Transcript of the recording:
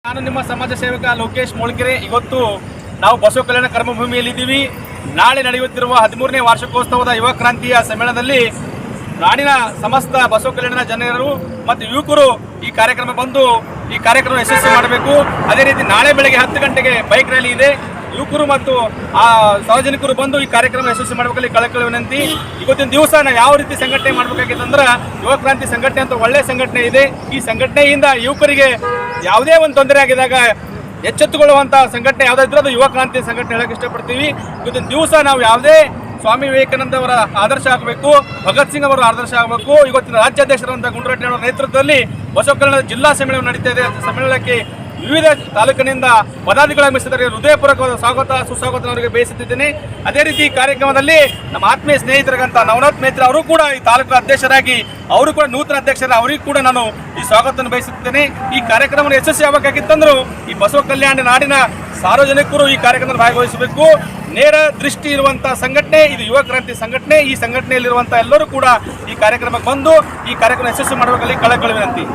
ನಾನು ನಿಮ್ಮ ಸಮಾಜ ಸೇವಕ ಲೋಕೇಶ್ ಮೊಳ್ಕೆರೆ. ಇವತ್ತು ನಾವು ಬಸವ ಕಲ್ಯಾಣ ಕರ್ಮಭೂಮಿಯಲ್ಲಿದ್ದೀವಿ. ನಾಳೆ ನಡೆಯುತ್ತಿರುವ 13ನೇ ವಾರ್ಷಿಕೋತ್ಸವದ ಯುವ ಕ್ರಾಂತಿಯ ಸಮ್ಮೇಳನದಲ್ಲಿ ನಾಡಿನ ಸಮಸ್ತ ಬಸವ ಕಲ್ಯಾಣದ ಜನರು ಮತ್ತು ಯುವಕರು ಈ ಕಾರ್ಯಕ್ರಮ ಬಂದು ಈ ಕಾರ್ಯಕ್ರಮ ಯಶಸ್ವಿ ಮಾಡಬೇಕು. ಅದೇ ರೀತಿ ನಾಳೆ ಬೆಳಗ್ಗೆ 10 ಗಂಟೆಗೆ ಬೈಕ್ ರ್ಯಾಲಿ ಇದೆ. ಯುವಕರು ಮತ್ತು ಸಾರ್ವಜನಿಕರು ಬಂದು ಈ ಕಾರ್ಯಕ್ರಮ ಯಶಸ್ವಿ ಮಾಡಬೇಕಲ್ಲಿ ಕಳಕಳಿ ವಿನಂತಿ. ಇವತ್ತಿನ ದಿವಸ ನಾವು ಯಾವ ರೀತಿ ಸಂಘಟನೆ ಮಾಡಬೇಕಾಗಿತ್ತಂದ್ರೆ ಯುವ ಕ್ರಾಂತಿ ಸಂಘಟನೆ ಅಂತ ಒಳ್ಳೆಯ ಸಂಘಟನೆ ಇದೆ. ಈ ಸಂಘಟನೆಯಿಂದ ಯುವಕರಿಗೆ ಯಾವುದೇ ಒಂದು ತೊಂದರೆ ಆಗಿದಾಗ ಎಚ್ಚೆತ್ತುಕೊಳ್ಳುವಂಥ ಸಂಘಟನೆ ಯಾವುದಾದ್ರೂ ಅದು ಯುವ ಕ್ರಾಂತಿ ಸಂಘಟನೆ ಹೇಳಕ್ಕೆ ಇಷ್ಟಪಡ್ತೀವಿ. ಇವತ್ತಿನ ದಿವಸ ನಾವು ಯಾವುದೇ ಸ್ವಾಮಿ ವಿವೇಕಾನಂದ ಅವರ ಆದರ್ಶ ಆಗಬೇಕು, ಭಗತ್ ಸಿಂಗ್ ಅವರ ಆದರ್ಶ ಆಗಬೇಕು. ಇವತ್ತಿನ ರಾಜ್ಯಾಧ್ಯಕ್ಷರಂತ ಗುಂಡ್ರಟ್ಟಿ ಅವರ ನೇತೃತ್ವದಲ್ಲಿ ಬಸವ ಕಲ್ಯಾಣ ಜಿಲ್ಲಾ ಸಮ್ಮೇಳನ ನಡೀತಾ ಇದೆ. ಸಮ್ಮೇಳನಕ್ಕೆ ವಿವಿಧ ತಾಲೂಕಿನಿಂದ ಪದಾಧಿಕಾರಿಗಳಿದ್ದಾರೆ. ಹೃದಯಪೂರ್ವಕವಾದ ಸ್ವಾಗತ ಸುಸ್ವಾಗತ ಅವರಿಗೆ ಬಯಸುತ್ತಿದ್ದೇನೆ. ಅದೇ ರೀತಿ ಈ ಕಾರ್ಯಕ್ರಮದಲ್ಲಿ ನಮ್ಮ ಆತ್ಮೀಯ ಸ್ನೇಹಿತರಾಗಂತ ನವನಾಥ್ ಮೇತ್ರ ಅವರು ಕೂಡ ಈ ತಾಲೂಕು ಅಧ್ಯಕ್ಷರಾಗಿ ಅವರು ಕೂಡ ನೂತನ ಅಧ್ಯಕ್ಷರ ಅವರಿಗೂ ಕೂಡ ನಾನು ಈ ಸ್ವಾಗತವನ್ನು ಬಯಸುತ್ತೇನೆ. ಈ ಕಾರ್ಯಕ್ರಮ ಯಶಸ್ವಿ ಆಗಬೇಕಾಗಿತ್ತಂದ್ರು ಈ ಬಸವ ಕಲ್ಯಾಣ ನಾಡಿನ ಸಾರ್ವಜನಿಕರು ಈ ಕಾರ್ಯಕ್ರಮದಲ್ಲಿ ಭಾಗವಹಿಸಬೇಕು. ನೇರ ದೃಷ್ಟಿ ಇರುವಂತಹ ಸಂಘಟನೆ ಇದು ಯುವ ಕ್ರಾಂತಿ ಸಂಘಟನೆ. ಈ ಸಂಘಟನೆಯಲ್ಲಿರುವಂತಹ ಎಲ್ಲರೂ ಕೂಡ ಈ ಕಾರ್ಯಕ್ರಮಕ್ಕೆ ಬಂದು ಈ ಕಾರ್ಯಕ್ರಮ ಯಶಸ್ವಿ ಮಾಡಬೇಕಲ್ಲಿ ಕಳಕಳಿ ವಿನಂತಿ.